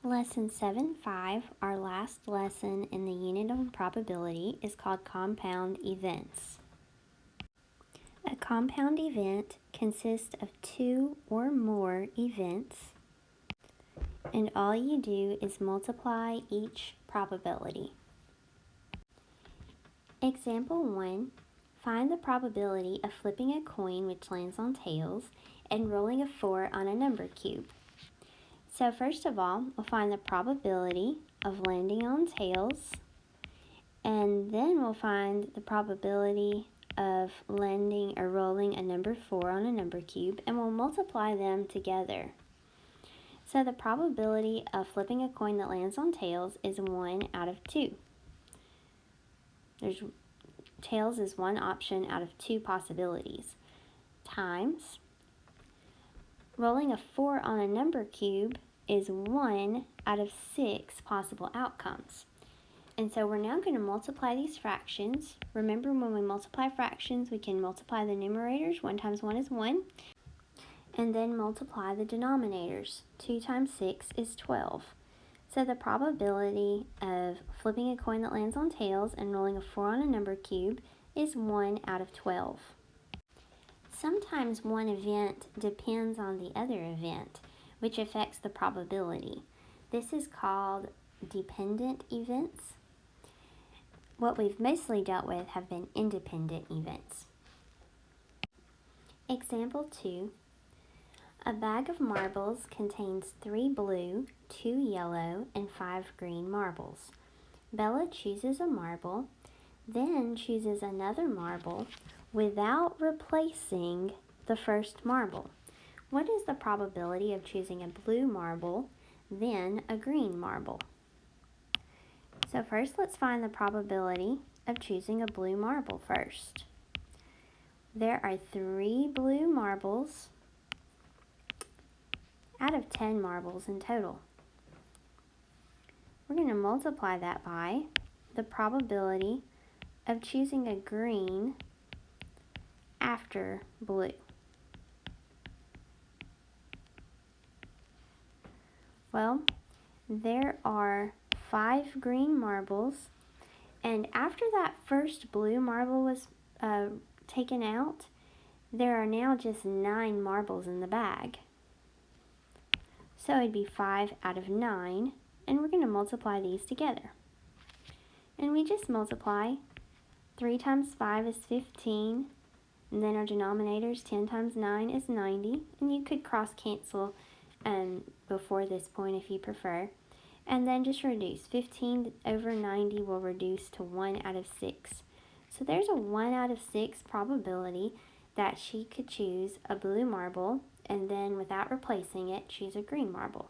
Lesson 7.5, our last lesson in the unit on probability, is called compound events. A compound event consists of two or more events, and all you do is multiply each probability. Example 1, find the probability of flipping a coin which lands on tails and rolling a 4 on a number cube. So first of all, we'll find the probability of landing on tails, and then we'll find the probability of landing or rolling a number 4 on a number cube, and we'll multiply them together. So the probability of flipping a coin that lands on tails is 1 out of 2. Tails is one option out of 2 possibilities, times rolling a 4 on a number cube is 1 out of 6 possible outcomes. And so we're now going to multiply these fractions. Remember, when we multiply fractions, we can multiply the numerators. 1 times 1 is 1. And then multiply the denominators. 2 times 6 is 12. So the probability of flipping a coin that lands on tails and rolling a 4 on a number cube is 1 out of 12. Sometimes one event depends on the other event, which affects the probability. This is called dependent events. What we've mostly dealt with have been independent events. Example 2, a bag of marbles contains 3 blue, 2 yellow, and 5 green marbles. Bella chooses a marble, then chooses another marble without replacing the first marble. What is the probability of choosing a blue marble, then a green marble? So first, let's find the probability of choosing a blue marble first. There are 3 blue marbles out of 10 marbles in total. We're going to multiply that by the probability of choosing a green after blue. Well, there are 5 green marbles, and after that first blue marble was taken out, there are now just 9 marbles in the bag. So it'd be 5 out of 9, and we're going to multiply these together. And we just multiply. 3 times 5 is 15, and then our denominators, 10 times 9 is 90, and you could cross-cancel before this point if you prefer. And then just reduce. 15 over 90 will reduce to 1 out of 6. So there's a 1 out of 6 probability that she could choose a blue marble and then, without replacing it, choose a green marble.